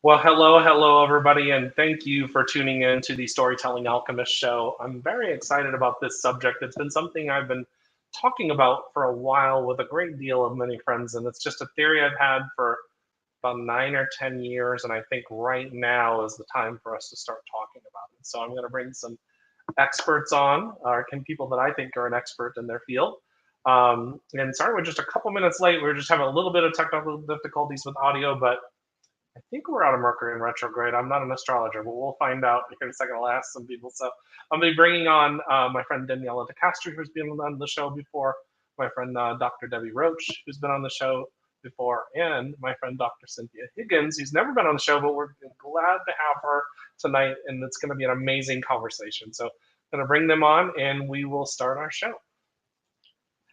Well, hello, everybody, and thank you for tuning in to the Storytelling Alchemist show. I'm very excited about this subject. It's been something I've been talking about for a while with a great deal of many friends, and it's just a theory I've had for about 9 or 10 years. And I think right now is the time for us to start talking about it. So I'm going to bring some experts on, or people that I think are an expert in their field. And sorry, we're just a couple minutes late. We are just having a little bit of technical difficulties with audio, but I think we're out of Mercury in retrograde. I'm not an astrologer, but we'll find out here in a second. I'll ask some people. So I'm going to be bringing on my friend Daniela Decastro, who's been on the show before, my friend Dr. Debbie Roche, who's been on the show before, and my friend Dr. Cynthia Higgins, who's never been on the show, but we're glad to have her tonight, and it's going to be an amazing conversation. So I'm going to bring them on, and we will start our show.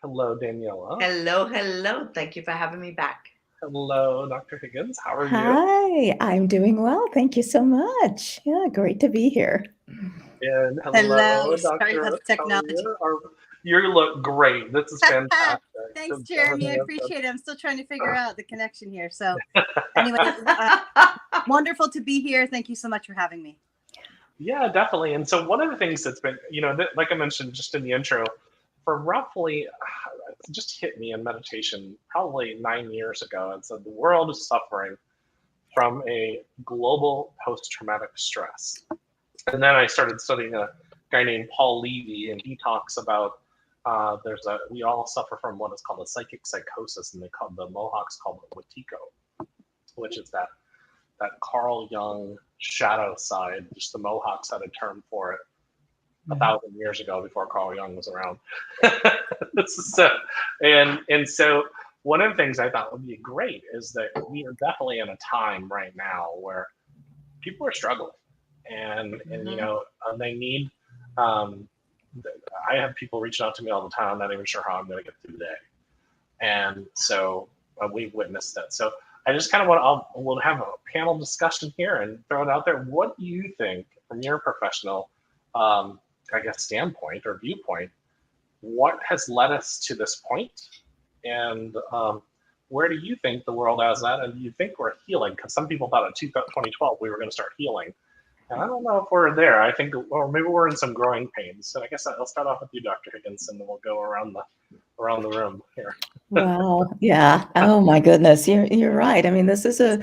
Hello, Daniela. Hello. Thank you for having me back. Hello, Dr. Higgins. How are you? Hi, I'm doing well. Thank you so much. Yeah, great to be here. And Hello. hello, Sorry about Dr. the technology. You look great. This is fantastic. Thanks, Jeremy. I appreciate it. I'm still trying to figure out the connection here. So, anyway, wonderful to be here. Thank you so much for having me. Yeah, definitely. And so, one of the things that's been, like I mentioned just in the intro, for roughly, it just hit me in meditation probably 9 years ago. And so, the world is suffering from a global post traumatic stress. And then I started studying a guy named Paul Levy, and he talks about we all suffer from what is called a psychic psychosis, and the Mohawks call it Wetiko, which is that Carl Jung shadow side. Just the Mohawks had a term for it 1,000 years ago before Carl Jung was around. So one of the things I thought would be great is that we are definitely in a time right now where people are struggling. And they need I have people reaching out to me all the time. I'm not even sure how I'm going to get through the day, and so we've witnessed that. So I just kind of we'll have a panel discussion here and throw it out there. What do you think, from your professional standpoint or viewpoint, what has led us to this point, and where do you think the world is at, and do you think we're healing? Because some people thought in 2012 we were going to start healing. And I don't know if we're there. I think, or maybe we're in some growing pains. So I guess I'll start off with you, Dr. Higgins, and then we'll go around the room here. Well, yeah. Oh my goodness, you're right. I mean, this is a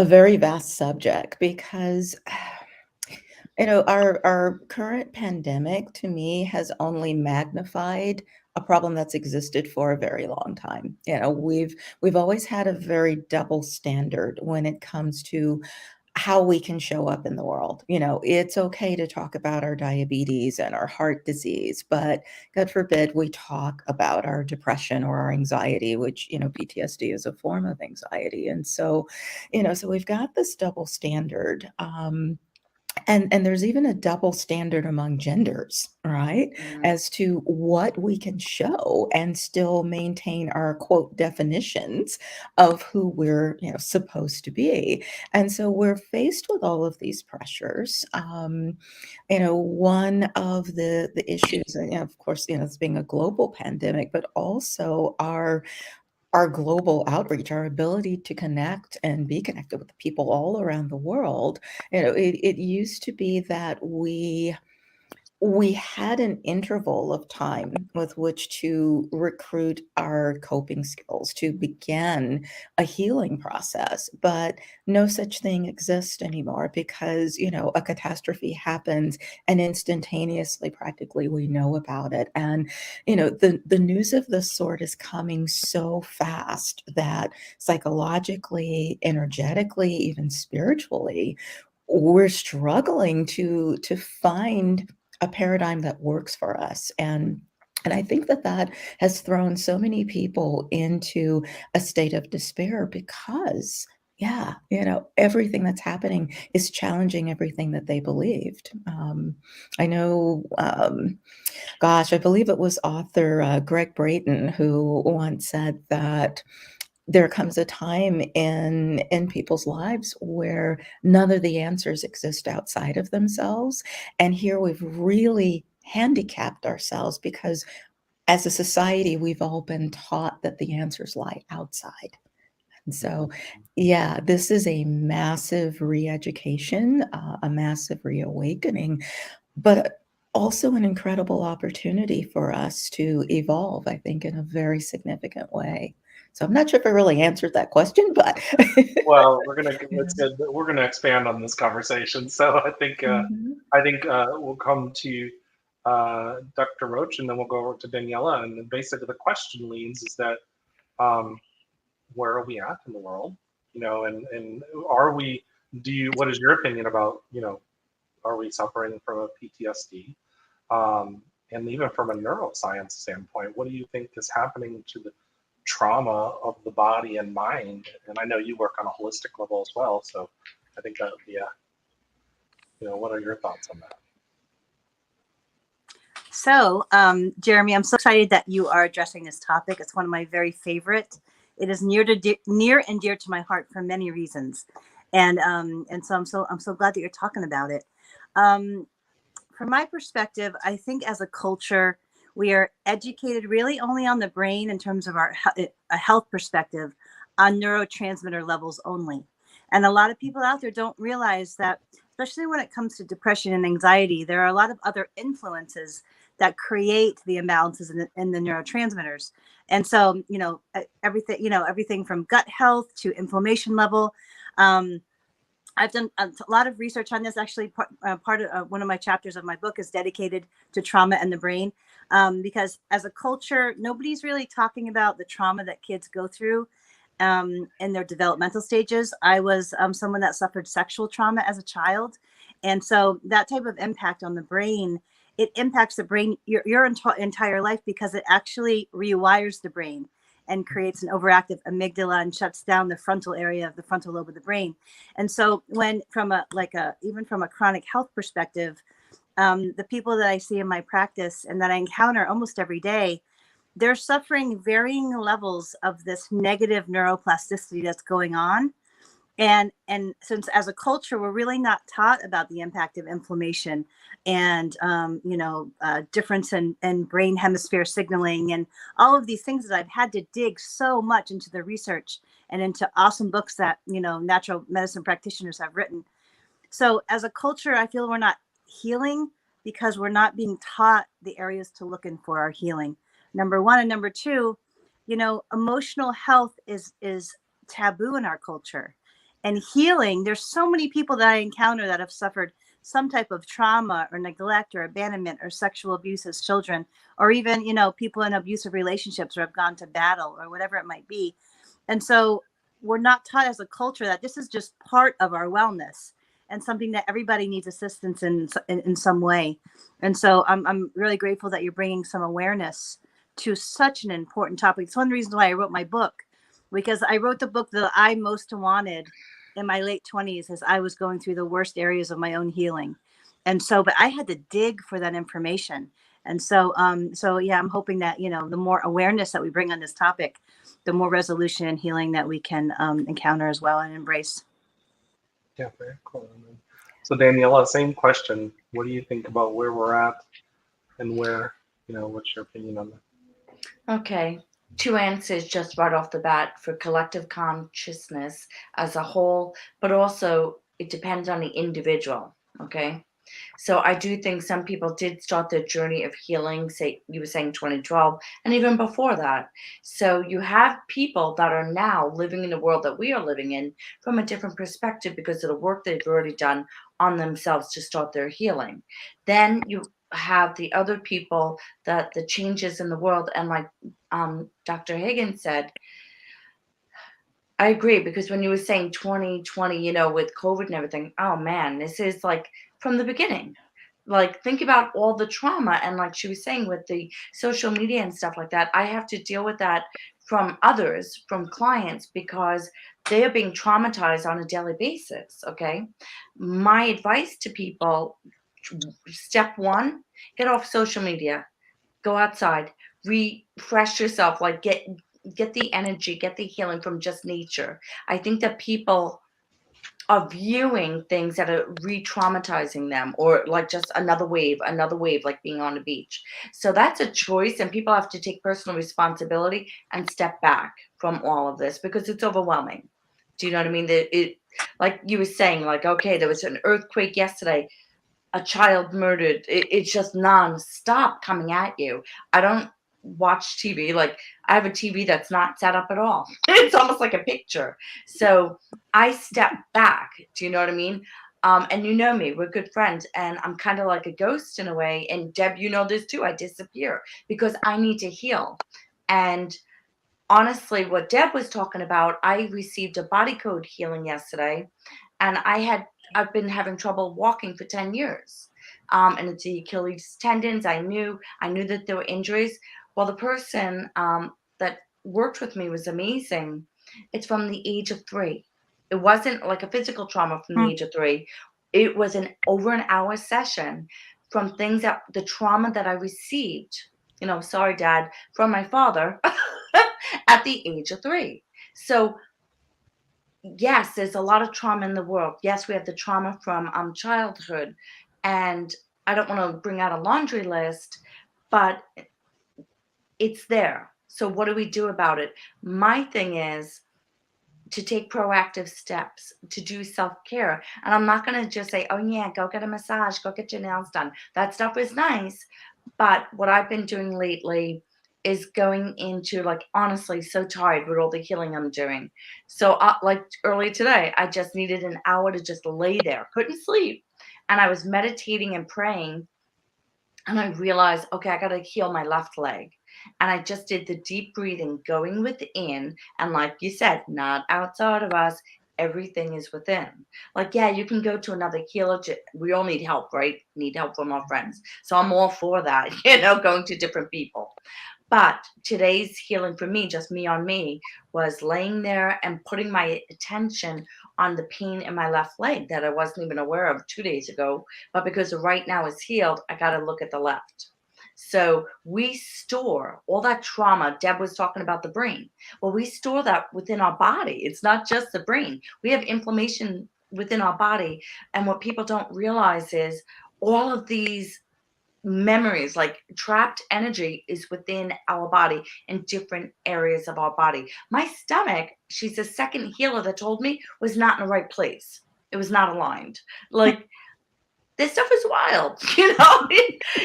very vast subject because our current pandemic to me has only magnified a problem that's existed for a very long time. We've always had a very double standard when it comes to how we can show up in the world. It's okay to talk about our diabetes and our heart disease, but God forbid we talk about our depression or our anxiety, which, PTSD is a form of anxiety. And so we've got this double standard. And there's even a double standard among genders, right? As to what we can show and still maintain our quote definitions of who we're supposed to be. And so we're faced with all of these pressures. One of the issues, and of course, it's being a global pandemic, but also our global outreach, our ability to connect and be connected with people all around the world. It used to be that we had an interval of time with which to recruit our coping skills, to begin a healing process. But no such thing exists anymore because, a catastrophe happens and instantaneously, practically, we know about it. And, the news of this sort is coming so fast that psychologically, energetically, even spiritually, we're struggling to find a paradigm that works for us. And I think that has thrown so many people into a state of despair because, everything that's happening is challenging everything that they believed. I know, I believe it was author Greg Brayton who once said that there comes a time in people's lives where none of the answers exist outside of themselves. And here we've really handicapped ourselves because as a society, we've all been taught that the answers lie outside. And so, yeah, this is a massive re-education, a massive reawakening, but also an incredible opportunity for us to evolve, I think, in a very significant way. So I'm not sure if I really answered that question, but Well, we're gonna expand on this conversation. So Mhm. I think we'll come to Dr. Roche, and then we'll go over to Daniela. And then basically, the question leads is that where are we at in the world? And are we? What is your opinion about are we suffering from a PTSD? And even from a neuroscience standpoint, what do you think is happening to the trauma of the body and mind? And I know you work on a holistic level as well, so I think that would be what are your thoughts on that? So, Jeremy, I'm so excited that you are addressing this topic. It's one of my very favorite. It is near and dear to my heart for many reasons, and so I'm so glad that you're talking about it. From my perspective, I think as a culture, we are educated really only on the brain in terms of a health perspective, on neurotransmitter levels only. And a lot of people out there don't realize that, especially when it comes to depression and anxiety, there are a lot of other influences that create the imbalances in the neurotransmitters. And so, everything from gut health to inflammation level. I've done a lot of research on this. Actually, part of one of my chapters of my book is dedicated to trauma and the brain, because as a culture, nobody's really talking about the trauma that kids go through in their developmental stages. I was someone that suffered sexual trauma as a child, and so that type of impact on the brain, it impacts the brain your entire life, because it actually rewires the brain and creates an overactive amygdala and shuts down the frontal area of the frontal lobe of the brain. And so when even from a chronic health perspective, the people that I see in my practice and that I encounter almost every day, they're suffering varying levels of this negative neuroplasticity that's going on. And since as a culture, we're really not taught about the impact of inflammation and difference in brain hemisphere signaling and all of these things, that I've had to dig so much into the research and into awesome books that natural medicine practitioners have written. So as a culture, I feel we're not healing because we're not being taught the areas to look in for our healing. Number one. And number two, emotional health is taboo in our culture. And healing, there's so many people that I encounter that have suffered some type of trauma or neglect or abandonment or sexual abuse as children, or even, people in abusive relationships or have gone to battle or whatever it might be. And so we're not taught as a culture that this is just part of our wellness and something that everybody needs assistance in some way. And so I'm really grateful that you're bringing some awareness to such an important topic. It's one of the reasons why I wrote my book, because I wrote the book that I most wanted in my late 20s as I was going through the worst areas of my own healing. And so, but I had to dig for that information. And so, yeah, I'm hoping that, the more awareness that we bring on this topic, the more resolution and healing that we can encounter as well and embrace. Yeah, very cool. So Daniela, same question. What do you think about where we're at and where, what's your opinion on that? Okay. Two answers just right off the bat for collective consciousness as a whole, but also it depends on the individual. Okay. So I do think some people did start their journey of healing, say you were saying 2012, and even before that. So you have people that are now living in the world that we are living in from a different perspective because of the work they've already done on themselves to start their healing. Then you have the other people that the changes in the world, and like Dr. Higgins said, I agree, because when you were saying 2020, with COVID and everything, oh man, this is like from the beginning. Like, think about all the trauma, and like she was saying with the social media and stuff like that, I have to deal with that from others, from clients, because they are being traumatized on a daily basis. Okay. My advice to people, step one, get off social media, go outside, refresh yourself, like get the energy, get the healing from just nature. I think that people are viewing things that are re-traumatizing them, or like just another wave, like being on a beach. So that's a choice, and people have to take personal responsibility and step back from all of this because it's overwhelming. Do you know what I mean? It, like you were saying, like, okay, there was an earthquake yesterday, a child murdered. It's just non-stop coming at you. I don't watch TV. Like, I have a TV that's not set up at all. It's almost like a picture. So I step back. Do you know what I mean? And you know me, we're good friends, and I'm kind of like a ghost in a way. And Deb, you know this too. I disappear because I need to heal. And honestly, what Deb was talking about, I received a body code healing yesterday, and I've been having trouble walking for 10 years. And it's the Achilles tendons. I knew that there were injuries. Well, the person that worked with me was amazing. It's from the age of 3. It wasn't like a physical trauma from the age of 3. It was over an hour session from things that the trauma that I received, sorry, Dad, from my father at the age of 3. So yes, there's a lot of trauma in the world. Yes, we have the trauma from childhood, and I don't want to bring out a laundry list, but it's there. So what do we do about it? My thing is to take proactive steps, to do self-care. And I'm not going to just say, oh yeah, go get a massage, go get your nails done. That stuff is nice. But what I've been doing lately is going into, like, honestly, so tired with all the healing I'm doing. So like earlier today, I just needed an hour to just lay there. Couldn't sleep. And I was meditating and praying. And I realized, okay, I got to heal my left leg. And I just did the deep breathing, going within. And like you said, not outside of us. Everything is within. Like, yeah, you can go to another healer. We all need help, right? Need help from our friends. So I'm all for that, going to different people. But today's healing for me, just me on me, was laying there and putting my attention on the pain in my left leg that I wasn't even aware of 2 days ago. But because right now it's healed, I got to look at the left. So we store all that trauma. Deb was talking about the brain. Well, we store that within our body. It's not just the brain. We have inflammation within our body. And what people don't realize is all of these memories, like trapped energy, is within our body in different areas of our body. My stomach, she's the second healer that told me, was not in the right place. It was not aligned. Like, this stuff is wild,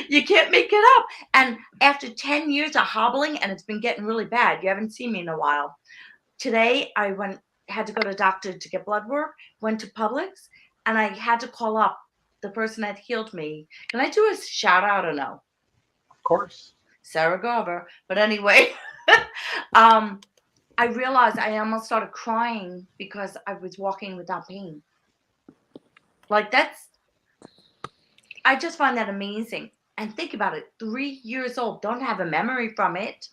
you can't make it up. And after 10 years of hobbling, and it's been getting really bad, you haven't seen me in a while. Today I had to go to the doctor to get blood work, went to Publix, and I had to call up the person that healed me. Can I do a shout out or no? Of course. Sarah Garver. But anyway, I realized I almost started crying because I was walking without pain. Like, I just find that amazing. And think about it, 3 years old, don't have a memory from it,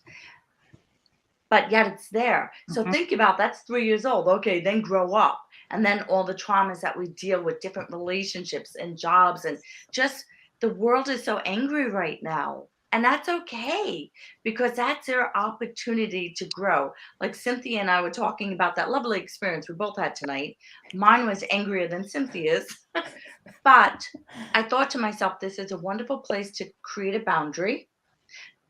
but yet it's there. So think about, that's 3 years old. Okay, then grow up. And then all the traumas that we deal with, different relationships and jobs, and just the world is so angry right now. And that's okay, because that's their opportunity to grow. Like Cynthia and I were talking about that lovely experience we both had tonight. Mine was angrier than Cynthia's. But I thought to myself, this is a wonderful place to create a boundary.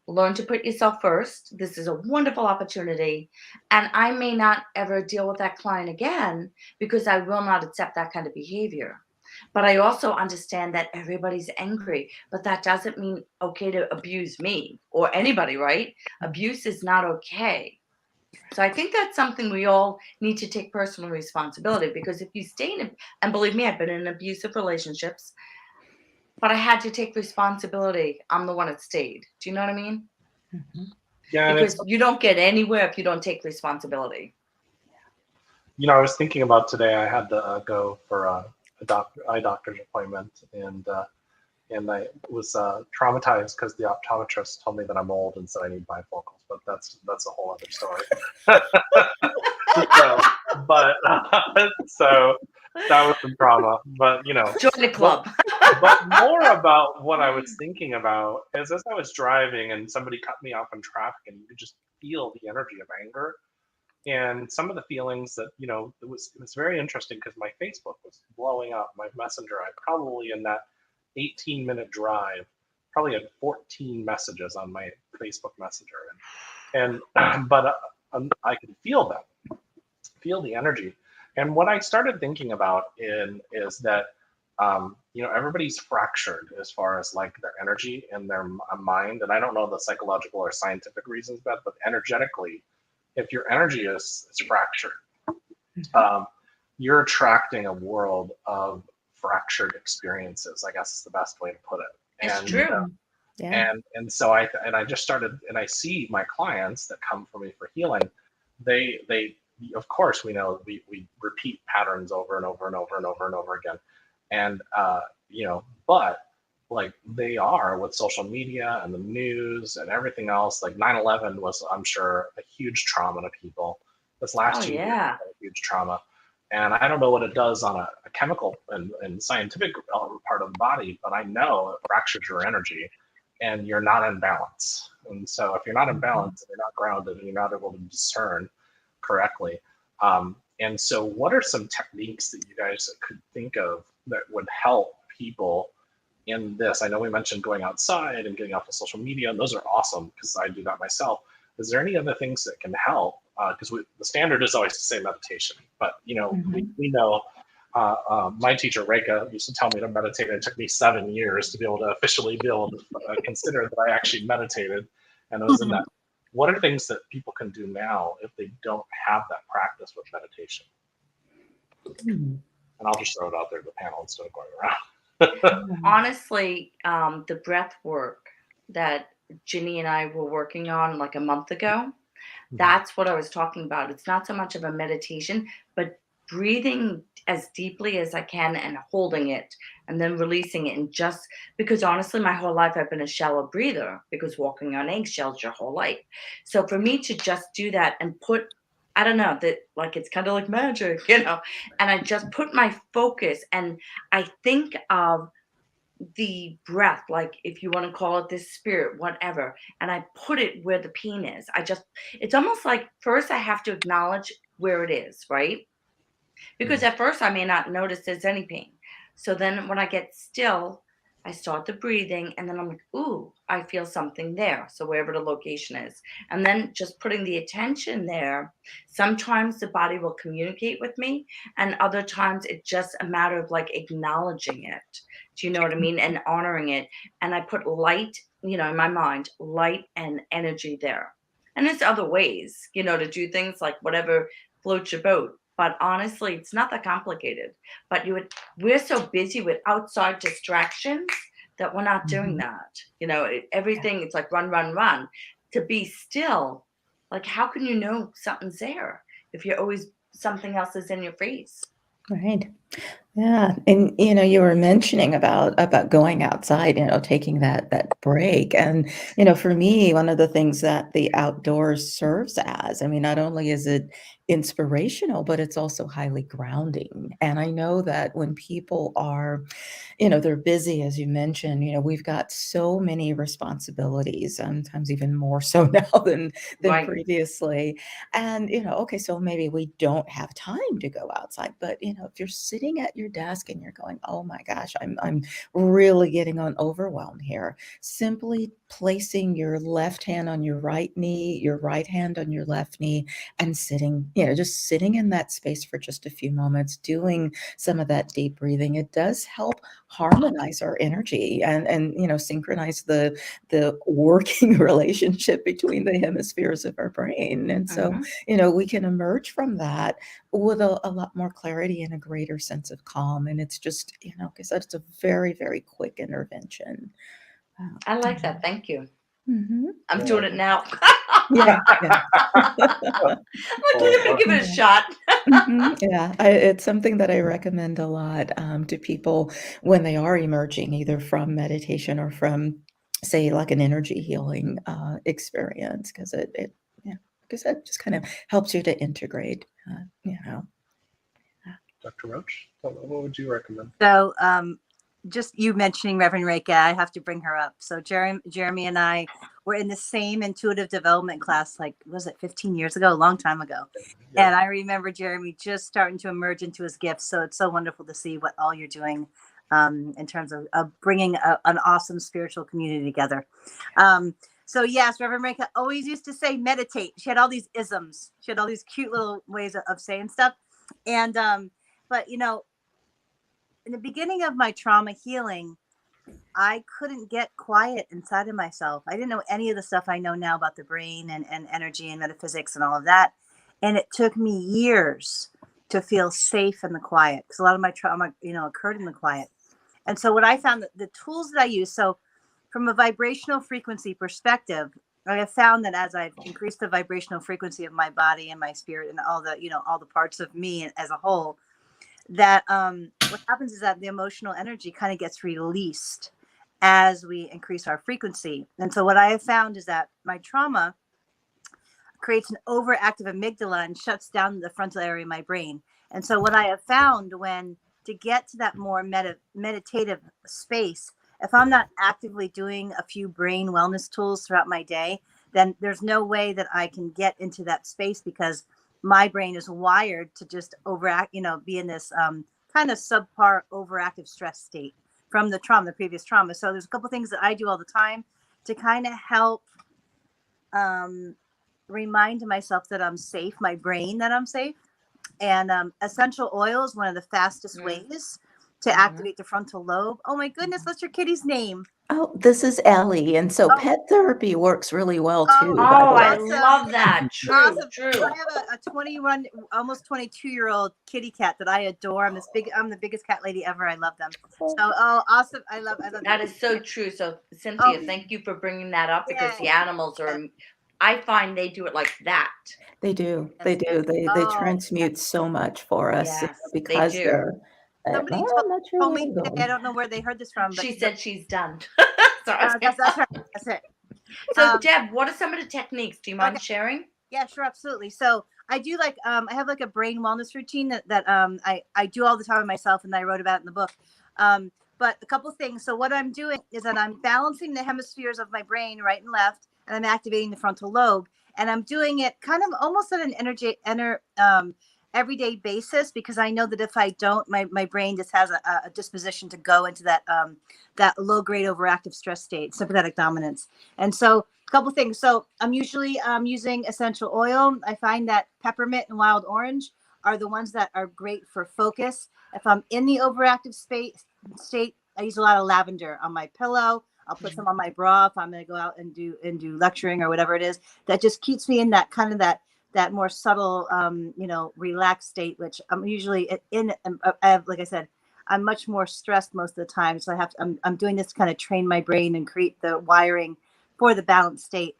Learn to put yourself first. This is a wonderful opportunity. And I may not ever deal with that client again because I will not accept that kind of behavior. But I also understand that everybody's angry, but that doesn't mean okay to abuse me or anybody, right? Abuse is not okay. So I think that's something we all need to take personal responsibility, because if you stay in, and believe me, I've been in abusive relationships, but I had to take responsibility. I'm the one that stayed. Do you know what I mean? Mhm. Yeah, and Because you don't get anywhere if you don't take responsibility. I was thinking about today. I had to go for a eye doctor's appointment, and I was traumatized because the optometrist told me that I'm old and said I need bifocals. But that's a whole other story. So that was some trauma. But Join the club. But more about what I was thinking about is, as I was driving and somebody cut me off in traffic, and you could just feel the energy of anger. And some of the feelings that, it was very interesting because my Facebook was blowing up. My Messenger, I probably in that 18-minute drive, probably had 14 messages on my Facebook Messenger. But I could feel them, feel the energy. And what I started thinking about is that, everybody's fractured as far as like their energy and their mind. And I don't know the psychological or scientific reasons, but energetically, if your energy is fractured, you're attracting a world of fractured experiences, I guess is the best way to put it. It's true. Yeah. And so I just started, and I see my clients that come for me for healing, they of course we know we repeat patterns over and over and over and over and over again. And but like they are with social media and the news and everything else, like 9/11 was, I'm sure, a huge trauma to people. This last year was a huge trauma. And I don't know what it does on a chemical and scientific part of the body, but I know it fractures your energy and you're not in balance. And so if you're not in balance, and you're not grounded, and you're not able to discern correctly. And so what are some techniques that you guys could think of that would help people in this? I know we mentioned going outside and getting off of social media, and those are awesome because I do that myself. Is there any other things that can help? Because the standard is always to say meditation, but we know my teacher Reka used to tell me to meditate. It took me 7 years to be able to officially be able to consider that I actually meditated, and it was in that. What are things that people can do now if they don't have that practice with meditation? And I'll just throw it out there to the panel instead of going around. Honestly, the breath work that Ginny and I were working on like a month ago, that's what I was talking about. It's not so much of a meditation, but breathing as deeply as I can and holding it and then releasing it. And just because honestly, my whole life I've been a shallow breather because walking on eggshells your whole life. So for me to just do that and put, I don't know, that like it's kind of like magic, and I just put my focus and I think of the breath, like if you want to call it this spirit, whatever, and I put it where the pain is. It's almost like first I have to acknowledge where it is, right? Because at first I may not notice there's any pain. So then when I get still, I start the breathing and then I'm like, ooh, I feel something there. So wherever the location is. And then just putting the attention there, sometimes the body will communicate with me. And other times it's just a matter of like acknowledging it. Do you know what I mean? And honoring it. And I put light, in my mind, light and energy there. And there's other ways, to do things like whatever floats your boat. But honestly, it's not that complicated. But we're so busy with outside distractions that we're not doing that. Everything, it's like run, run, run. To be still, like how can you know something's there if you're always something else is in your face? Right. Yeah. And you were mentioning about going outside, taking that break. And, for me, one of the things that the outdoors serves as, I mean, not only is it inspirational, but it's also highly grounding. And I know that when people are, they're busy, as you mentioned, we've got so many responsibilities, sometimes even more so now than Right. previously. And, okay, so maybe we don't have time to go outside, but, if you're sitting at your desk and you're going, oh my gosh, I'm really getting overwhelmed here. Simply placing your left hand on your right knee, your right hand on your left knee, and sitting, just sitting in that space for just a few moments, doing some of that deep breathing. It does help harmonize our energy and synchronize the working relationship between the hemispheres of our brain. And so, we can emerge from that with a lot more clarity and a greater sense of calm. And it's just, like I said, it's a very, very quick intervention. I like that. Thank you. Mm-hmm. I'm doing it now. Yeah. Let me give it a shot. Yeah, it's something that I recommend a lot to people when they are emerging either from meditation or from, say, like an energy healing experience, because it just kind of helps you to integrate. Dr. Roche, what would you recommend? So just you mentioning Reverend Reka, I have to bring her up. So Jeremy and I were in the same intuitive development class, like, was it 15 years ago? A long time ago. Yeah. And I remember Jeremy just starting to emerge into his gifts. So it's so wonderful to see what all you're doing in terms of bringing an awesome spiritual community together. So yes, Reverend Marika always used to say meditate. She had all these isms. She had all these cute little ways of saying stuff. And but you know, in the beginning of my trauma healing, I couldn't get quiet inside of myself. I didn't know any of the stuff I know now about the brain and energy and metaphysics and all of that. And it took me years to feel safe in the quiet, because a lot of my trauma, you know, occurred in the quiet. And so what I found, that the tools that I use, so from a vibrational frequency perspective, I have found that as I've increased the vibrational frequency of my body and my spirit and all the, you know, all the parts of me as a whole, that what happens is that the emotional energy kind of gets released as we increase our frequency. And so what I have found is that my trauma creates an overactive amygdala and shuts down the frontal area of my brain. And so what I have found, when to get to that more meditative space, if I'm not actively doing a few brain wellness tools throughout my day, then there's no way that I can get into that space, because my brain is wired to just overact, you know, be in this kind of subpar overactive stress state from the trauma, the previous trauma. So there's a couple things that I do all the time to kind of help remind myself that I'm safe, my brain that I'm safe. And essential oil is one of the fastest ways to activate the frontal lobe. Oh my goodness, what's your kitty's name? Oh, this is Ellie. And so pet therapy works really well too, by the I way. love that. True, Awesome. true. I have a 21, almost 22-year-old kitty cat that I adore. I'm the biggest cat lady ever. I love them. So, awesome. I love That is so true. So, Cynthia, thank you for bringing that up, because the animals are, I find they do it like that. They do. They do. They transmute so much for us, Yes, because they do. they're. Somebody told me today, I don't know where they heard this from, but She said she's done. that's right. That's it. So, Deb, what are some of the techniques? Do you mind sharing? Yeah, sure, absolutely. So I do like I have like a brain wellness routine that I do all the time myself, and I wrote about it in the book. But a couple things. So what I'm doing is that I'm balancing the hemispheres of my brain, right and left, and I'm activating the frontal lobe, and I'm doing it kind of almost at an everyday basis, because I know that if I don't, my brain just has a disposition to go into that low grade overactive stress state, sympathetic dominance. And so a couple things. So I'm usually using essential oil. I find that peppermint and wild orange are the ones that are great for focus. If I'm in the overactive state, I use a lot of lavender on my pillow. I'll put some on my bra if I'm going to go out and do lecturing or whatever it is. That just keeps me in that kind of that more subtle, relaxed state, which I'm usually in. I have, like I said, I'm much more stressed most of the time. So I'm doing this to kind of train my brain and create the wiring for the balanced state.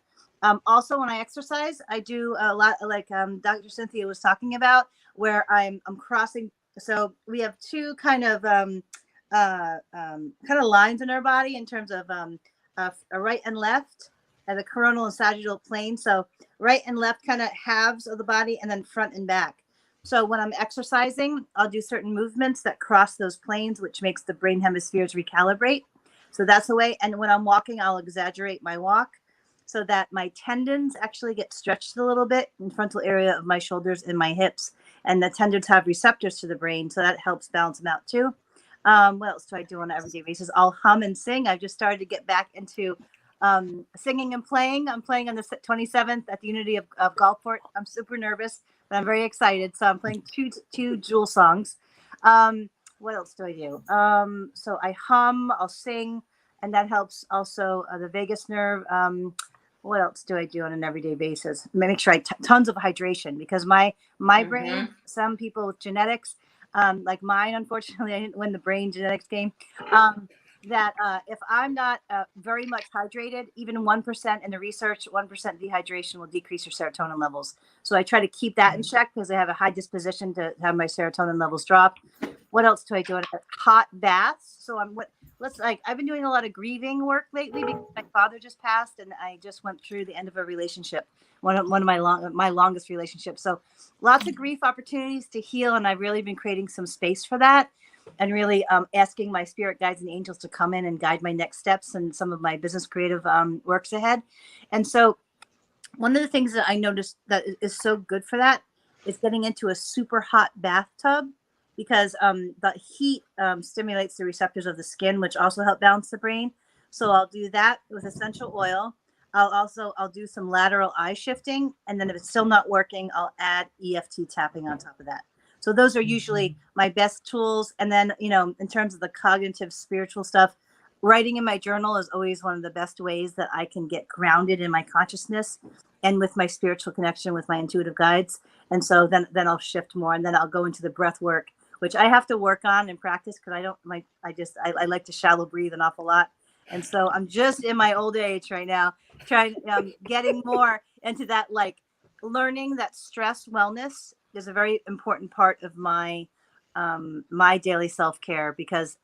Also, when I exercise, I do a lot like Dr. Cynthia was talking about, where I'm crossing. So we have two kind of lines in our body in terms of a right and left, and the coronal and sagittal plane. So right and left kind of halves of the body, and then front and back. So when I'm exercising, I'll do certain movements that cross those planes, which makes the brain hemispheres recalibrate. So that's the way. And when I'm walking, I'll exaggerate my walk so that my tendons actually get stretched a little bit in the frontal area of my shoulders and my hips. And the tendons have receptors to the brain, so that helps balance them out too. What else do I do on an everyday basis? I'll hum and sing. I've just started to get back into singing and playing. I'm playing on the 27th at the Unity of Gulfport. I'm super nervous, but I'm very excited. So I'm playing two Jewel songs. What else do I do? So I hum, I'll sing, and that helps also the vagus nerve. What else do I do on an everyday basis? Make sure I tons of hydration, because my brain, some people with genetics, like mine, unfortunately, I didn't win the brain genetics game. That if I'm not very much hydrated, even 1% in the research, 1% dehydration will decrease your serotonin levels. So I try to keep that in check, because I have a high disposition to have my serotonin levels drop. What else do I do? Hot baths. So I've been doing a lot of grieving work lately, because my father just passed, and I just went through the end of a relationship, one of my longest relationships. So lots of grief opportunities to heal, and I've really been creating some space for that. and really asking my spirit guides and angels to come in and guide my next steps and some of my business creative works ahead. And so one of the things that I noticed that is so good for that is getting into a super hot bathtub, because the heat stimulates the receptors of the skin, which also help balance the brain. So I'll do that with essential oil. I'll do some lateral eye shifting. And then if it's still not working, I'll add EFT tapping on top of that. So those are usually my best tools. And then, in terms of the cognitive, spiritual stuff, writing in my journal is always one of the best ways that I can get grounded in my consciousness and with my spiritual connection with my intuitive guides. And so then I'll shift more, and then I'll go into the breath work, which I have to work on and practice because I like to shallow breathe an awful lot. And so I'm just in my old age right now, getting more into that, like learning that stress wellness is a very important part of my my daily self-care, because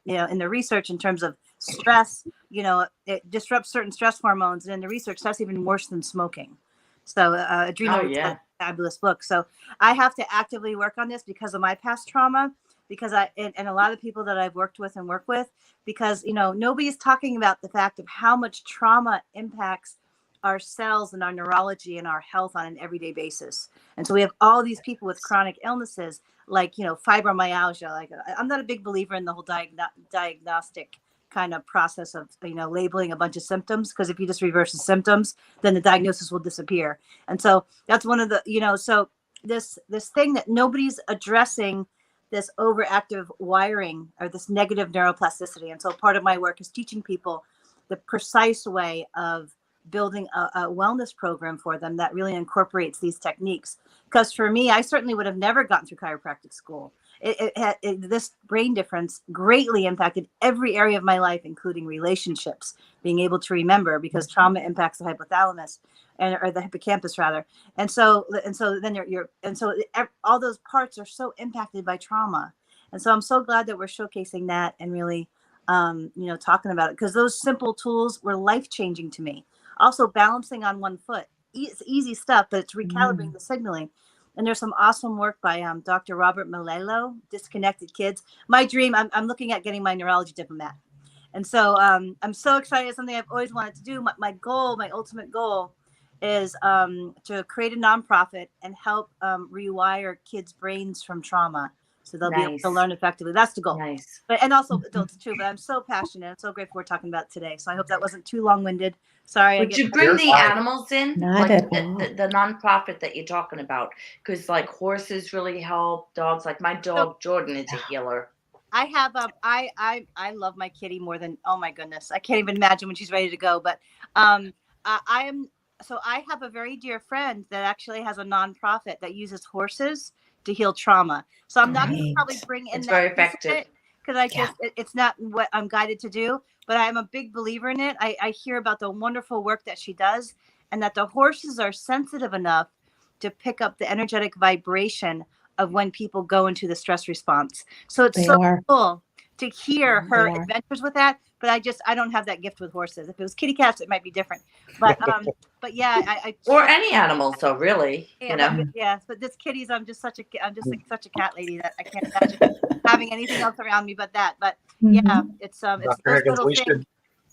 in the research in terms of stress, it disrupts certain stress hormones, and in the research that's even worse than smoking. So Adrenal is a fabulous book. So I have to actively work on this because of my past trauma, because and a lot of people that I've worked with and work with, because nobody's talking about the fact of how much trauma impacts our cells and our neurology and our health on an everyday basis. And so we have all these people with chronic illnesses like fibromyalgia. Like I'm not a big believer in the whole diagnostic kind of process of labeling a bunch of symptoms, because if you just reverse the symptoms, then the diagnosis will disappear. And so that's one of the so this thing that nobody's addressing, this overactive wiring or this negative neuroplasticity. And so part of my work is teaching people the precise way of building a wellness program for them that really incorporates these techniques. Because for me, I certainly would have never gotten through chiropractic school. This brain difference greatly impacted every area of my life, including relationships, being able to remember, because trauma impacts the hypothalamus or the hippocampus rather. And so then all those parts are so impacted by trauma. And so I'm so glad that we're showcasing that and really, talking about it, because those simple tools were life-changing to me. Also, balancing on one foot, it's easy stuff, but it's recalibrating the signaling. And there's some awesome work by Dr. Robert Malelo, Disconnected Kids. My dream, I'm looking at getting my neurology diploma. And so I'm so excited. It's something I've always wanted to do. My goal, my ultimate goal is to create a nonprofit and help rewire kids' brains from trauma, so they'll be able to learn effectively. That's the goal. Nice. And also adults too. But I'm so passionate. I'm so grateful we're talking about it today. So I hope that wasn't too long-winded. Sorry. Would you bring the animals in? Not at all. The nonprofit that you're talking about? Because like horses really help, dogs. Like my dog Jordan is a healer. I have I love my kitty more than, oh my goodness, I can't even imagine when she's ready to go. But I have a very dear friend that actually has a nonprofit that uses horses to heal trauma. So I'm not going to probably bring in it's that very effective, because it's not what I'm guided to do, but I'm a big believer in it. I hear about the wonderful work that she does, and that the horses are sensitive enough to pick up the energetic vibration of when people go into the stress response. So it's cool to hear her adventures with that. But I don't have that gift with horses. If it was kitty cats, it might be different. But yeah, or any animals, though, really. Yeah, but this kitties, I'm just such a cat lady that I can't imagine having anything else around me but that. But yeah, it's Dr. Higgins,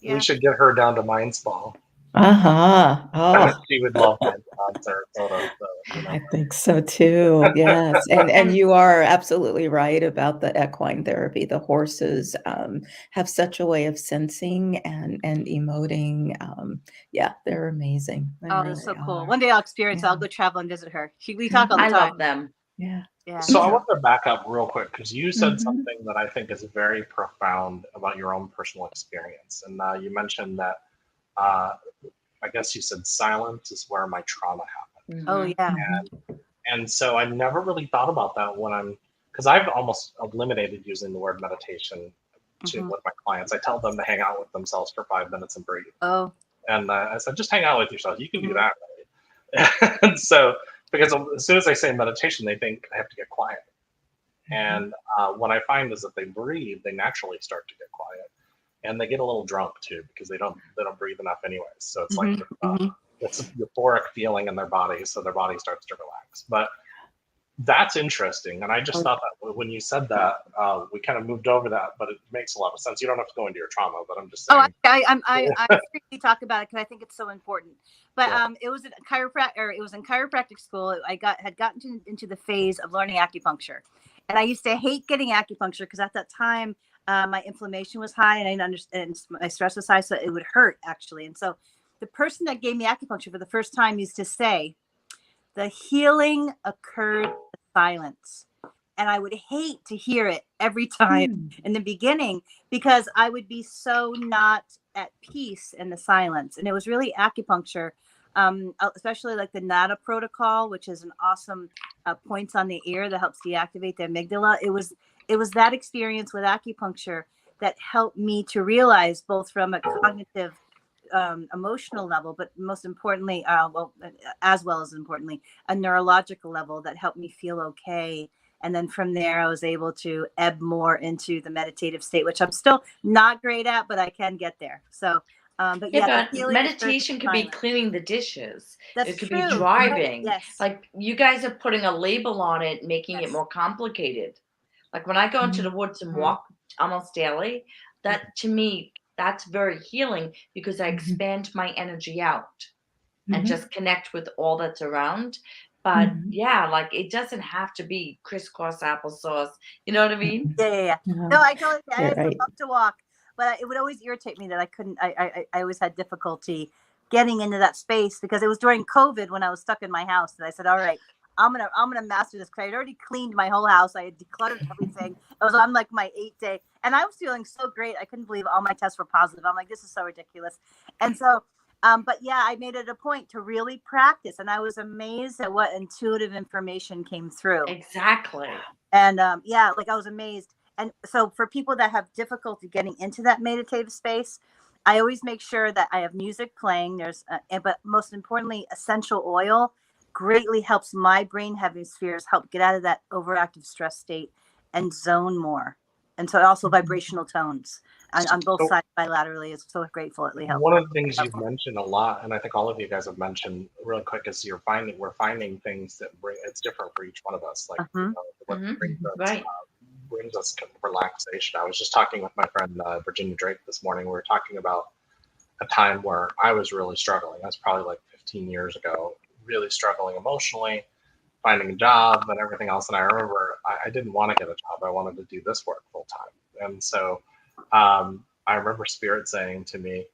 we should get her down to Mind Spa. Oh, she would love that concert. I think so too. Yes, and you are absolutely right about the equine therapy. The horses have such a way of sensing and emoting. Yeah, they're amazing. They're so cool. One day I'll experience it. I'll go travel and visit her. We talk all the time. I love them. Yeah. So I want to back up real quick, because you said something that I think is very profound about your own personal experience, and you mentioned that. I guess you said silence is where my trauma happened. Oh yeah. And so I never really thought about that because I've almost eliminated using the word meditation with my clients. I tell them to hang out with themselves for 5 minutes and breathe. Oh. And I said, just hang out with yourself. You can do that. Right? And so, because as soon as I say meditation, they think I have to get quiet. And what I find is that they breathe, they naturally start to get quiet. And they get a little drunk too, because they don't breathe enough anyways. So it's like it's a euphoric feeling in their body, so their body starts to relax. But That's interesting. And I just thought that when you said that, we kind of moved over that, but it makes a lot of sense. You don't have to go into your trauma, but I'm just saying. I freely talk about it because I think it's so important. But it was in chiropractic school. I had gotten into the phase of learning acupuncture, and I used to hate getting acupuncture because at that time my inflammation was high and I didn't understand, and my stress was high, so it would hurt actually. And so the person that gave me acupuncture for the first time used to say, "The healing occurred in silence." And I would hate to hear it every time in the beginning because I would be so not at peace in the silence. And it was really acupuncture, especially like the Nada protocol, which is an awesome points on the ear that helps deactivate the amygdala. It was that experience with acupuncture that helped me to realize, both from a cognitive emotional level, but most importantly, as well as importantly, a neurological level, that helped me feel okay. And then from there, I was able to ebb more into the meditative state, which I'm still not great at, but I can get there. So, but yeah, but meditation could be cleaning the dishes. It could be driving. Yes. Like, you guys are putting a label on it, making it more complicated. Like, when I go into the woods and walk almost daily, that to me, that's very healing because I expand my energy out and just connect with all that's around. But yeah, like, it doesn't have to be crisscross applesauce. You know what I mean? Yeah. No, I totally. I love to walk, but it would always irritate me that I couldn't. I always had difficulty getting into that space because it was during COVID when I was stuck in my house. And I said, "All right, I'm gonna master this." Because I'd already cleaned my whole house. I had decluttered everything. It was on like my 8th day, and I was feeling so great. I couldn't believe all my tests were positive. I'm like, this is so ridiculous. And so. But yeah, I made it a point to really practice, and I was amazed at what intuitive information came through. Exactly. And yeah, like I was amazed. And so for people that have difficulty getting into that meditative space, I always make sure that I have music playing. But most importantly, essential oil greatly helps my brain hemispheres help get out of that overactive stress state and zone more. And so also vibrational tones on both sides bilaterally is so grateful it helps. One of the things you've mentioned a lot, and I think all of you guys have mentioned really quick, is we're finding things that it's different for each one of us. Like what brings us relaxation. I was just talking with my friend Virginia Drake this morning. We were talking about a time where I was really struggling. That's probably like 15 years ago, really struggling emotionally, finding a job and everything else. And I remember I didn't want to get a job. I wanted to do this work full time. And so I remember Spirit saying to me,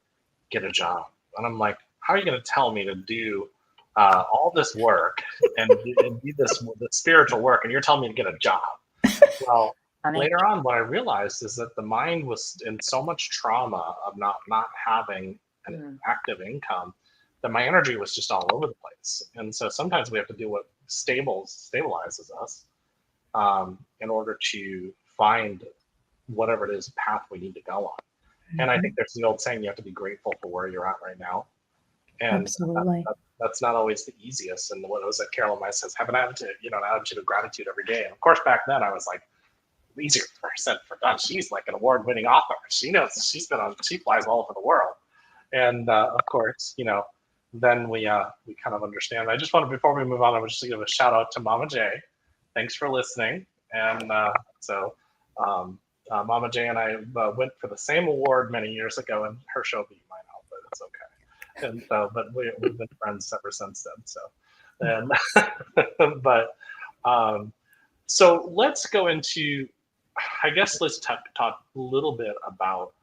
"Get a job." And I'm like, how are you going to tell me to do all this work and do this spiritual work, and you're telling me to get a job? Well, later on, what I realized is that the mind was in so much trauma of not having an active income that my energy was just all over the place. And so sometimes we have to do what stabilizes us in order to find whatever it is path we need to go on. And I think there's the old saying, you have to be grateful for where you're at right now. And that's not always the easiest. And what was it? Carolyn Mice says, have an attitude, an attitude of gratitude every day. And of course, back then I was like, easier percent for God. She's like an award-winning author. She knows she flies all over the world. And of course, then we kind of understand. I just wanted, before we move on, I would just give a shout out to Mama J. Thanks for listening. And Mama J and I went for the same award many years ago, and her show beat mine out, but it's okay. And but we've been friends ever since then. So, and so let's go into. I guess let's talk a little bit about.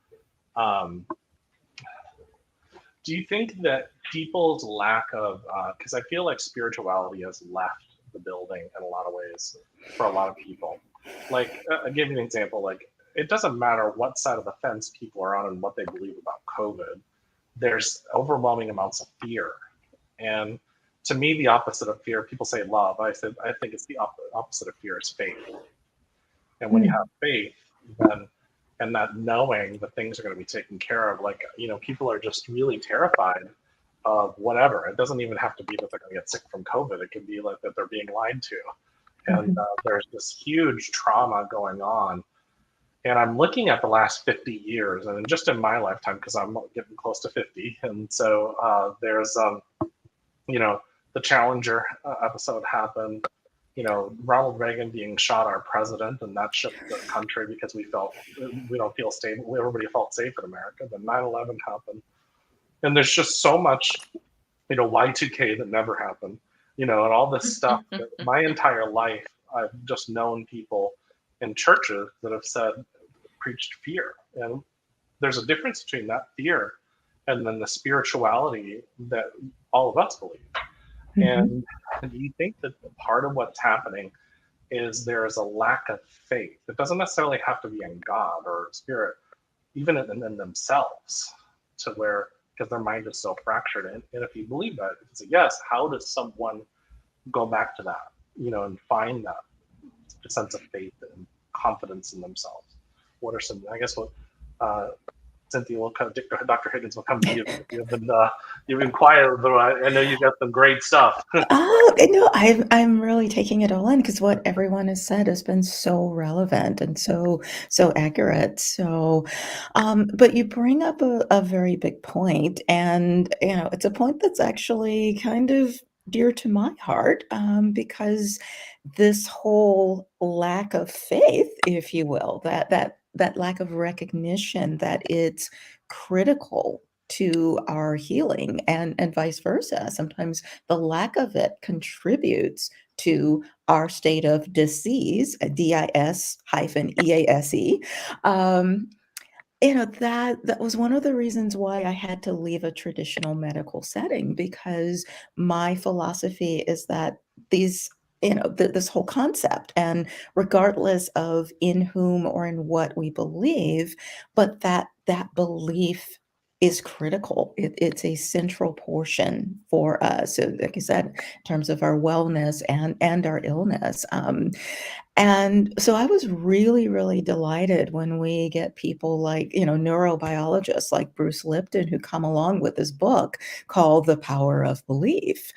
Do you think that people's lack of, because I feel like spirituality has left the building in a lot of ways for a lot of people. Like, I'll give you an example. Like, it doesn't matter what side of the fence people are on and what they believe about COVID. There's overwhelming amounts of fear. And to me, the opposite of fear, people say love. I think it's the opposite of fear is faith. And when you have faith, then, and that knowing that things are going to be taken care of, like, people are just really terrified of whatever. It doesn't even have to be that they're going to get sick from COVID. It could be like that they're being lied to. And there's this huge trauma going on. And I'm looking at the last 50 years, and just in my lifetime, because I'm getting close to 50. And so there's, the Challenger episode happened. Ronald Reagan being shot, our president, and that shook the country because we don't feel stable. Everybody felt safe in America. Then 9/11 happened, and there's just so much, Y2K that never happened, and all this stuff. That my entire life, I've just known people in churches that have preached fear, and there's a difference between that fear and then the spirituality that all of us believe. And you think that part of what's happening is there is a lack of faith. It doesn't necessarily have to be in God or spirit, even in themselves, to where, because their mind is so fractured. And if you believe that, it's a yes, how does someone go back to that, and find that sense of faith and confidence in themselves? What are some, I guess, what Cynthia will come, Dr. Higgins will come to you. You've been quiet, but I know you got some great stuff. Oh, no, I'm really taking it all in, because what everyone has said has been so relevant and so accurate. So, but you bring up a very big point, and it's a point that's actually kind of dear to my heart, because this whole lack of faith, if you will, that lack of recognition that it's critical to our healing, and vice versa. Sometimes the lack of it contributes to our state of disease, DIS-EASE. That was one of the reasons why I had to leave a traditional medical setting, because my philosophy is that this whole concept, and regardless of in whom or in what we believe, but that belief is critical. It's a central portion for us. So, like I said, in terms of our wellness and our illness. And so I was really, really delighted when we get people like, neurobiologists like Bruce Lipton, who come along with this book called The Power of Belief,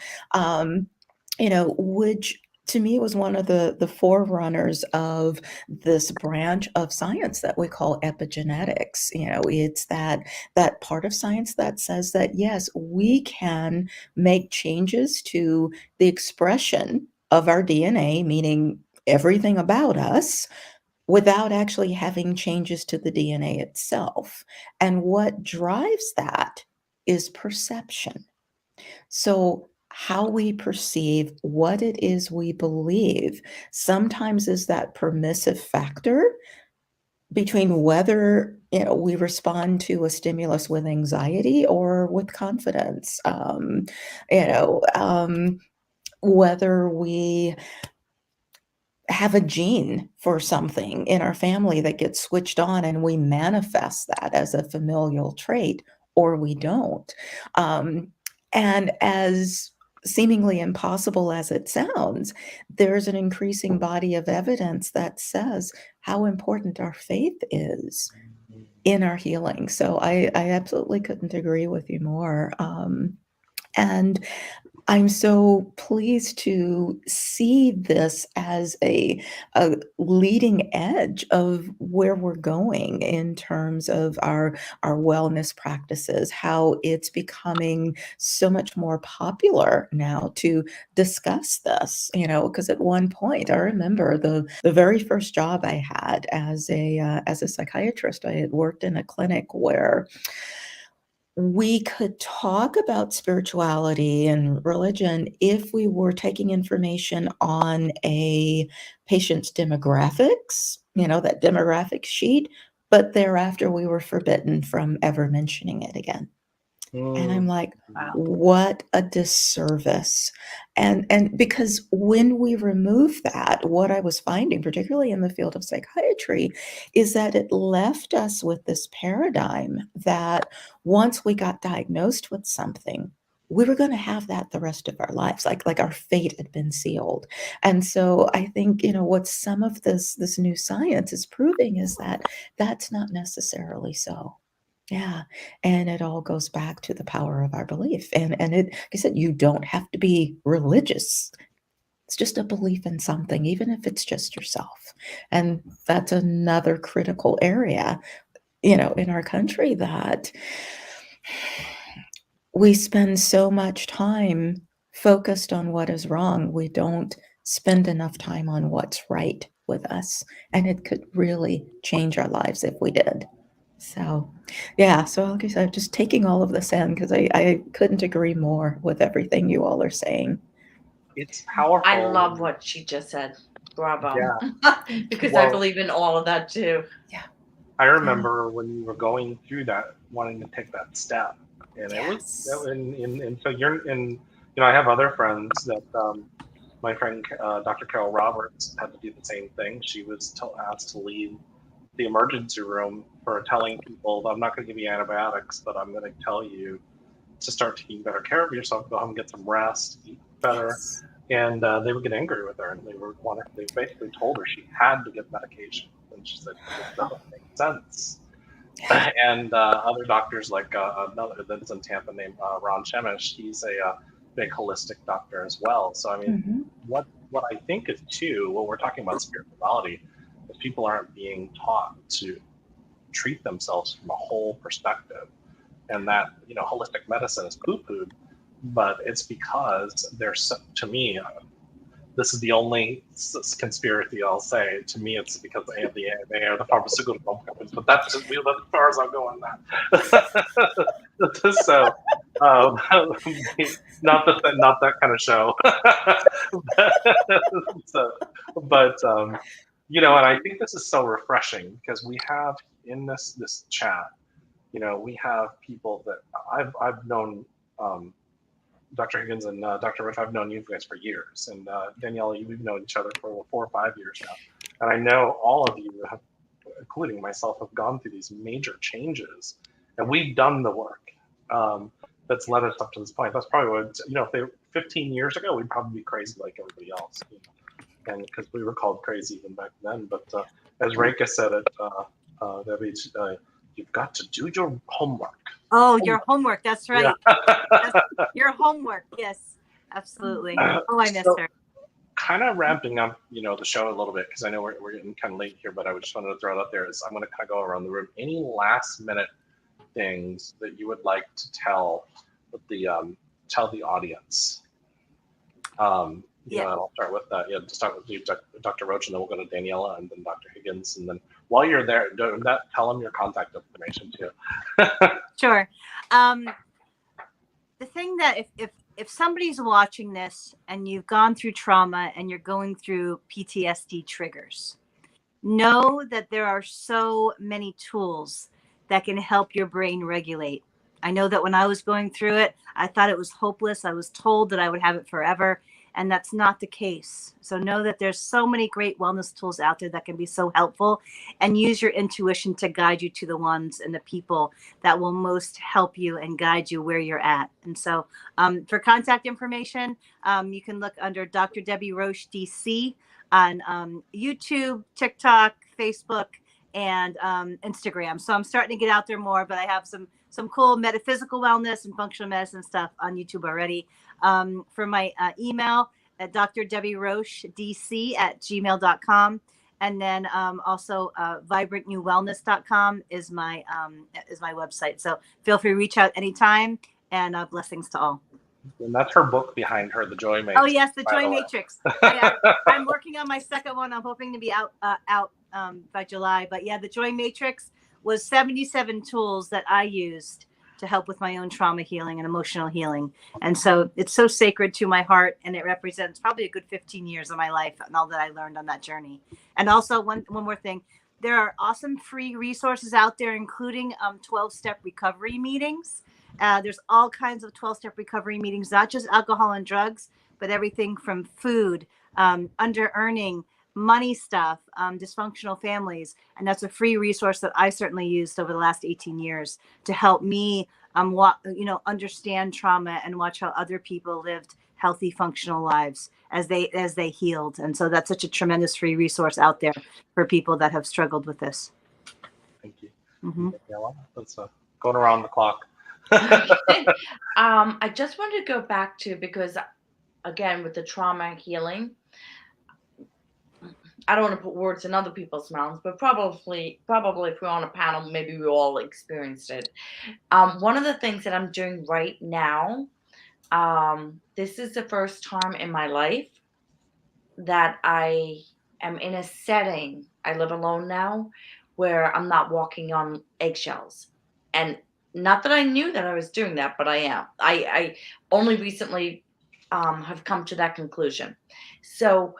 which to me was one of the forerunners of this branch of science that we call epigenetics. It's that part of science that says that, yes, we can make changes to the expression of our DNA, meaning everything about us, without actually having changes to the DNA itself. And what drives that is perception. So how we perceive what it is we believe sometimes is that permissive factor between whether we respond to a stimulus with anxiety or with confidence. Whether we have a gene for something in our family that gets switched on and we manifest that as a familial trait, or we don't. And as seemingly impossible as it sounds, there's an increasing body of evidence that says how important our faith is in our healing. So I absolutely couldn't agree with you more. And I'm so pleased to see this as a leading edge of where we're going in terms of our wellness practices, how it's becoming so much more popular now to discuss this, because at one point I remember the very first job I had as a psychiatrist. I had worked in a clinic where we could talk about spirituality and religion if we were taking information on a patient's demographics, that demographic sheet, but thereafter we were forbidden from ever mentioning it again. And I'm like, Wow. what a disservice. And because when we remove that, what I was finding, particularly in the field of psychiatry, is that it left us with this paradigm that once we got diagnosed with something, we were going to have that the rest of our lives, like our fate had been sealed. And so I think, what some of this new science is proving is that that's not necessarily so. Yeah. And it all goes back to the power of our belief. And it, like I said, you don't have to be religious. It's just a belief in something, even if it's just yourself. And that's another critical area, in our country, that we spend so much time focused on what is wrong. We don't spend enough time on what's right with us, and it could really change our lives if we did. So, yeah, so like I said, just taking all of this in because I couldn't agree more with everything you all are saying. It's powerful. I love what she just said. Bravo. Yeah. Because I Well, believe in all of that too. I remember when you were going through that, wanting to take that step, and it was, Yes. and so you're in. I have other friends that my friend Dr. Carol Roberts had to do the same thing. She was asked to leave the emergency room for telling people, I'm not going to give you antibiotics, but I'm going to tell you to start taking better care of yourself, go home and get some rest, eat better. Yes. And they would get angry with her, and they basically told her she had to get medication, and she said it doesn't make sense. And other doctors, like another that's in Tampa named Ron Chemish, he's a big holistic doctor as well. So I mean, what I think is too, when we're talking about spirituality, is people aren't being taught to treat themselves from a whole perspective, and that holistic medicine is poo-pooed, but it's because there's, to me, this is the only conspiracy I'll say. To me, it's because they are the pharmaceutical companies, but that's as far as I'll go on that. So, not that kind of show. So, but and I think this is so refreshing because we have in this chat, we have people that I've known. Dr. Higgins and Dr. Roche, I've known you guys for years, and Daniela, we've known each other for 4 or 5 years now, and I know all of you have, including myself, have gone through these major changes, and we've done the work that's led us up to this point. That's probably what, if they 15 years ago, we'd probably be crazy like everybody else, and because we were called crazy even back then. But as Reka said it, Debbie, you've got to do your homework. Oh, your homework. That's right. Yeah. That's your homework. Yes, absolutely. Oh, I missed her. Kind of ramping up, the show a little bit, because I know we're getting kind of late here, but I just wanted to throw it out there. Is I'm going to kind of go around the room. Any last minute things that you would like to tell the audience? I'll start with that. To start with you, Dr. Roche, and then we'll go to Daniela, and then Dr. Higgins, and then while you're there, tell them your contact information too. Sure. The thing that if somebody's watching this and you've gone through trauma and you're going through PTSD triggers, know that there are so many tools that can help your brain regulate. I know that when I was going through it, I thought it was hopeless. I was told that I would have it forever, and that's not the case. So know that there's so many great wellness tools out there that can be so helpful, and use your intuition to guide you to the ones and the people that will most help you and guide you where you're at. And so for contact information, you can look under Dr. Debbie Roche, DC on YouTube, TikTok, Facebook, and Instagram. So I'm starting to get out there more, but I have some cool metaphysical wellness and functional medicine stuff on YouTube already. For my email at drdebbierochdc@gmail.com. And then also vibrantnewwellness.com is my website. So feel free to reach out anytime, and blessings to all. And that's her book behind her, The Joy Matrix. Oh yes, The Joy Matrix. I'm working on my second one. I'm hoping to be out by July. But yeah, The Joy Matrix was 77 tools that I used to help with my own trauma healing and emotional healing. And so it's so sacred to my heart, and it represents probably a good 15 years of my life and all that I learned on that journey. And also one more thing, there are awesome free resources out there, including 12-step recovery meetings. There's all kinds of 12-step recovery meetings, not just alcohol and drugs, but everything from food, under-earning, money stuff, dysfunctional families. And that's a free resource that I certainly used over the last 18 years to help me understand trauma and watch how other people lived healthy, functional lives as they healed. And so that's such a tremendous free resource out there for people that have struggled with this. Thank you. Mm-hmm. That's going around the clock. I just wanted to go back to, because again, with the trauma healing, I don't want to put words in other people's mouths, but probably if we're on a panel, maybe we all experienced it. One of the things that I'm doing right now, this is the first time in my life that I am in a setting, I live alone now, where I'm not walking on eggshells. And not that I knew that I was doing that, but I am. I only recently have come to that conclusion. So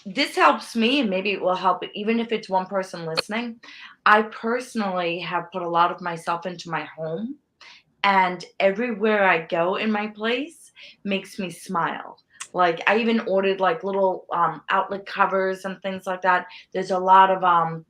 this helps me, and maybe it will help, even if it's one person listening. I personally have put a lot of myself into my home, and everywhere I go in my place makes me smile. Like I even ordered like little outlet covers and things like that. There's a lot of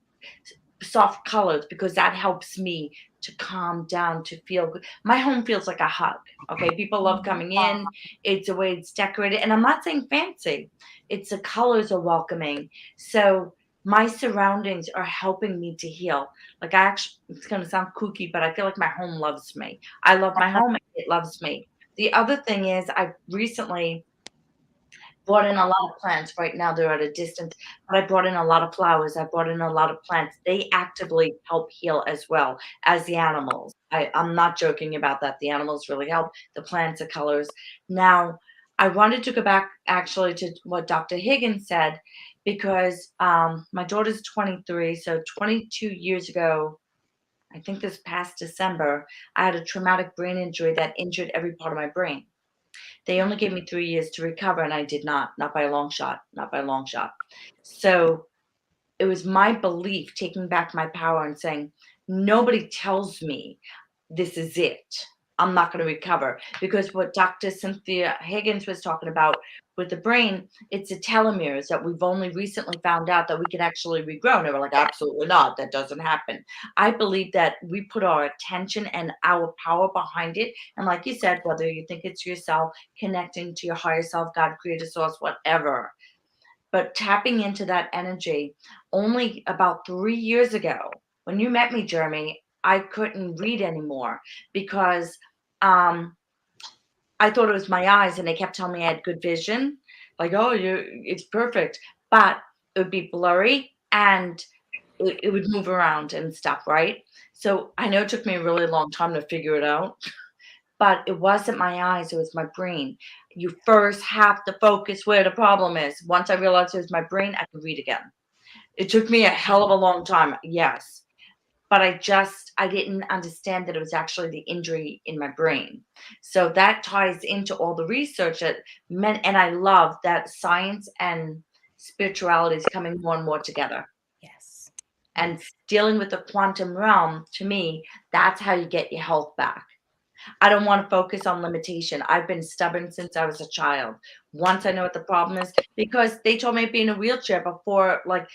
soft colors because that helps me to calm down, to feel good. My home feels like a hug. Okay, people love coming in. It's the way it's decorated, and I'm not saying fancy. It's the colors are welcoming. So my surroundings are helping me to heal. Like I actually, it's gonna sound kooky, but I feel like my home loves me. I love my home, and it loves me. The other thing is, I recently brought in a lot of plants. Right now, they're at a distance, but I brought in a lot of flowers. I brought in a lot of plants. They actively help heal as well as the animals. I'm not joking about that. The animals really help. The plants, the colors. Now, I wanted to go back actually to what Dr. Higgins said because my daughter's 23. So 22 years ago, I think this past December, I had a traumatic brain injury that injured every part of my brain. They only gave me 3 years to recover, and I did not by a long shot, not by a long shot. So it was my belief taking back my power and saying, nobody tells me this is it. I'm not going to recover. Because what Dr. Cynthia Higgins was talking about with the brain, it's the telomeres that we've only recently found out that we can actually regrow. And they were like, absolutely not. That doesn't happen. I believe that we put our attention and our power behind it. And like you said, whether you think it's yourself, connecting to your higher self, God, creator, source, whatever, but tapping into that energy. Only about 3 years ago, when you met me, Jeremy, I couldn't read anymore because I thought it was my eyes, and they kept telling me I had good vision. Like, oh, it's perfect. But it would be blurry, and it would move around and stuff, right? So I know it took me a really long time to figure it out, but it wasn't my eyes, it was my brain. You first have to focus where the problem is. Once I realized it was my brain, I could read again. It took me a hell of a long time, yes. But I didn't understand that it was actually the injury in my brain. So that ties into all the research that meant, and I love that science and spirituality is coming more and more together. Yes. And dealing with the quantum realm, to me, that's how you get your health back. I don't want to focus on limitation. I've been stubborn since I was a child. Once I know what the problem is, because they told me I'd be in a wheelchair before, like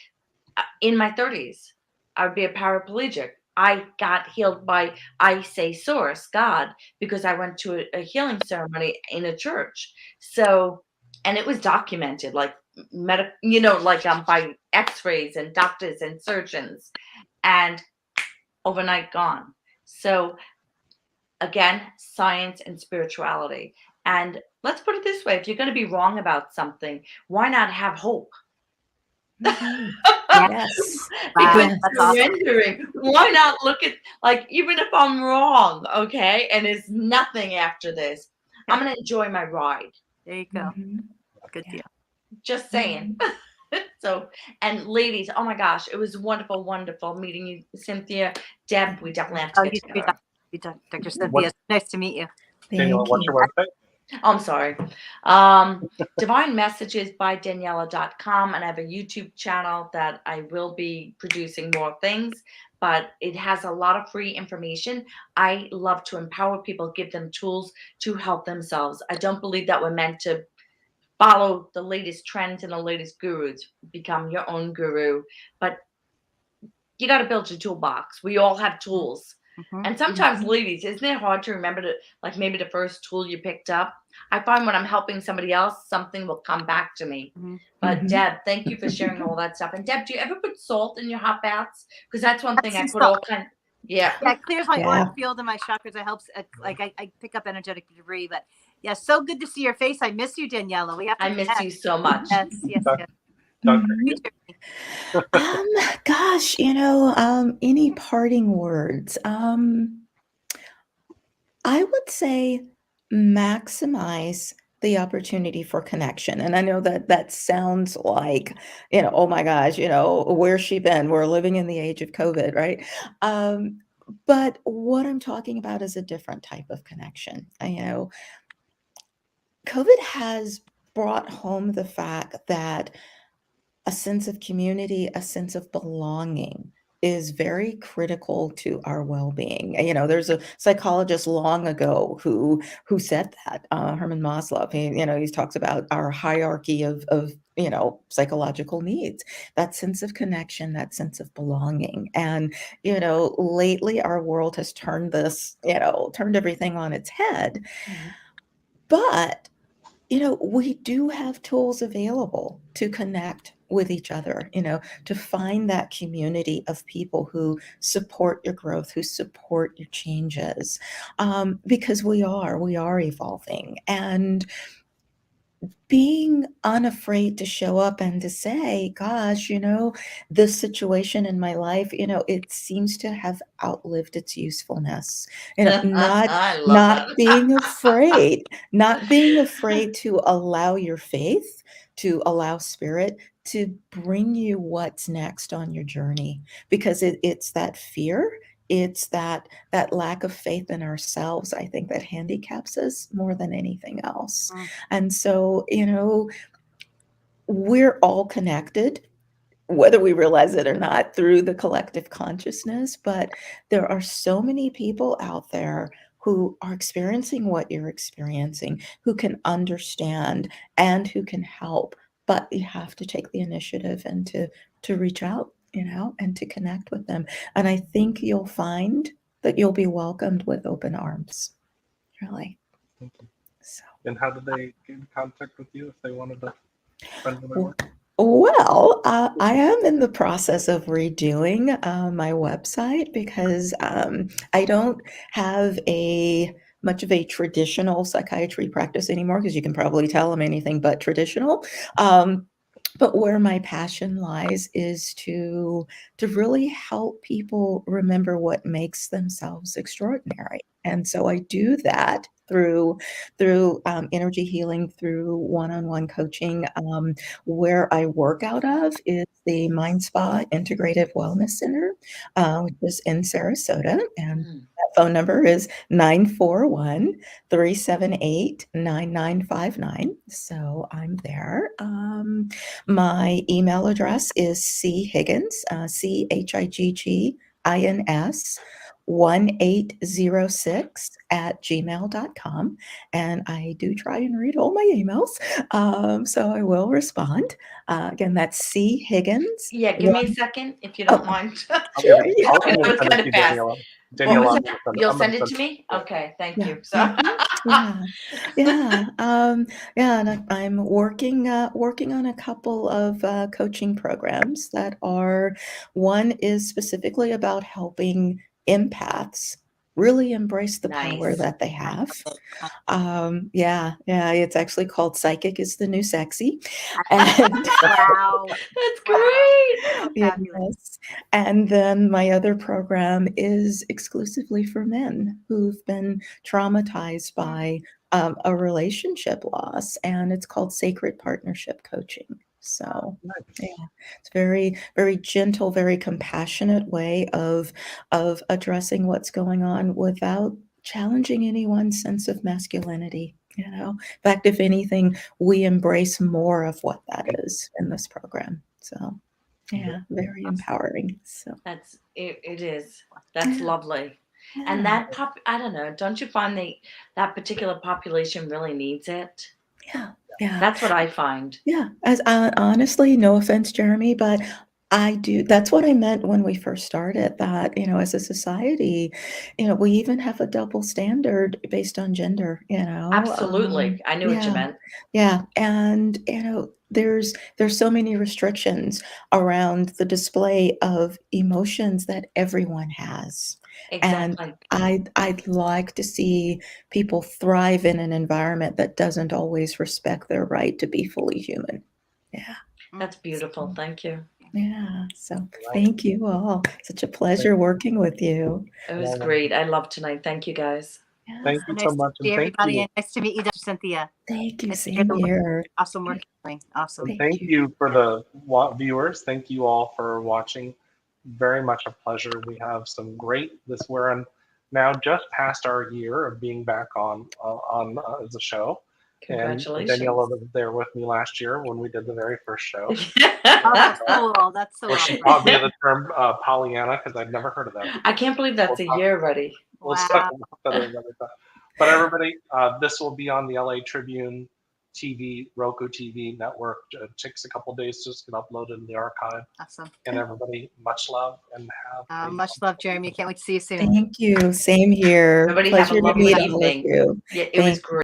in my 30s, I would be a paraplegic. I got healed by, I say, source, God, because I went to a healing ceremony in a church. So, and it was documented, like like by X-rays and doctors and surgeons, and overnight gone. So again, science and spirituality. And let's put it this way, if you're going to be wrong about something, why not have hope? Mhm. Yes. Because Wow. That's awesome. surrendering, why not look at, like, even if I'm wrong, okay, and there's nothing after this, I'm going to enjoy my ride. There you go. Mhm. Good Yeah. deal. Just saying. So, and ladies, oh my gosh, it was wonderful, wonderful meeting you, Cynthia. Deb, we definitely have to Oh, get you too, together. Dr. Cynthia. Nice to meet you. Daniela, Thank what's you. your website? Oh, I'm sorry. Divine Messages by Daniela.com. And I have a YouTube channel that I will be producing more things, but it has a lot of free information. I love to empower people, give them tools to help themselves. I don't believe that we're meant to follow the latest trends and the latest gurus, become your own guru, but you got to build your toolbox. We all have tools. Mhm. And sometimes, ladies, isn't it hard to remember to, like, maybe the first tool you picked up? I find when I'm helping somebody else, something will come back to me. Mhm. But Mhm. Deb, thank you for sharing all that stuff. And Deb, do you ever put salt in your hot baths? Because that's one thing I Epsom put all kind. Yeah. Yeah, it clears my auric Yeah. field and my chakras. It helps, like I pick up energetic debris. But yeah, so good to see your face. I miss you, Daniela. We have to I miss connect. you so much. Yes, yes, Dr. yes. Dr. Mhm. You, Jeremy. Gosh, any parting words? I would say maximize the opportunity for connection. And I know that that sounds like, oh my gosh, where's she been? We're living in the age of COVID, right? But what I'm talking about is a different type of connection. COVID has brought home the fact that a sense of community, a sense of belonging is very critical to our well-being. There's a psychologist long ago who said that, Herman Maslow. He talks about our hierarchy of psychological needs, that sense of connection, that sense of belonging. And lately our world has turned turned everything on its head. But we do have tools available to connect with each other, to find that community of people who support your growth, who support your changes, because we are evolving. And being unafraid to show up and to say, gosh, this situation in my life, it seems to have outlived its usefulness. Not I love not that. being afraid, not being afraid to allow your faith, to allow spirit to bring you what's next on your journey, because it's that fear. It's that lack of faith in ourselves, I think, that handicaps us more than anything else. And so, we're all connected, whether we realize it or not, through the collective consciousness. But there are so many people out there who are experiencing what you're experiencing, who can understand and who can help. But you have to take the initiative and to reach out, and to connect with them. And I think you'll find that you'll be welcomed with open arms, really. Thank you. So. And how did they get in contact with you if they wanted to find my work? Well, I am in the process of redoing my website because I don't have much of a traditional psychiatry practice anymore, because you can probably tell I'm anything but traditional. But where my passion lies is to really help people remember what makes themselves extraordinary. And so I do that through energy healing, through one-on-one coaching. Where I work out of is the Mind Spa Integrative Wellness Center, which is in Sarasota. And that phone number is 941-378-9959. So I'm there. My email address is chiggins, CHIGGINS 1806 @gmail.com. And I do try and read all my emails. So I will respond. Again, that's C. Higgins. Yeah, give me a second if you don't mind. Sure. I'll That was send kind it to of fast. Daniela. What Daniela, was I'm that? gonna You'll I'm gonna send it to me? it. Okay, thank Yeah. you. So Yeah. And I'm working on a couple of coaching programs that are, one is specifically about helping empaths really embrace the power nice. that they have. Yeah, it's actually called Psychic is the New Sexy. And Wow. That's great. So fabulous. yes. And then my other program is exclusively for men who've been traumatized by a relationship loss, and it's called Sacred Partnership Coaching. So Nice. yeah, it's very, very gentle, very compassionate way of addressing what's going on without challenging anyone's sense of masculinity. In fact, if anything, we embrace more of what that is in this program. So yeah, very empowering. So It is. That's yeah, lovely. And yeah, that I don't know, don't you find that particular population really needs it? yeah, yeah. That's what I find. Yeah, as honestly, no offense, Jeremy, but I do. That's what I meant when we first started. That as a society, we even have a double standard based on gender. Absolutely. I knew what you Yeah, meant. yeah, and there's so many restrictions around the display of emotions that everyone has, and Exactly. I'd like to see people thrive in an environment that doesn't always respect their right to be fully human. Yeah. That's beautiful. Thank you. Yeah. So thank you all. Such a pleasure working with you. It was great. I love tonight. Thank you guys. Thank you Nice so to much, see and thank everybody, you. and nice to meet you, Dr. Cynthia. Thank you. Nice to hear Same the work- here. Awesome work you're doing. Awesome. And Thank thank you. you for the viewers. Thank you all for watching. Very much a pleasure. We have some great. We're in now just past our year of being back on as a show. Congratulations. And Daniela was there with me last year when we did the very first show. Oh, that's cool. That's so Where she awesome. taught me the term Pollyanna because I'd never heard of that. I can't believe that's a year already. We'll Wow. talk about that another time. But everybody, this will be on the LA Tribune TV, Roku TV network. It takes a couple days to just get uploaded in the archive. Awesome. And everybody, much love and have Much love, Jeremy. Can't wait to see you soon. Thank you. Same here. Everybody have a Pleasure to lovely meet all of evening. you. Yeah, it was Thank you. great.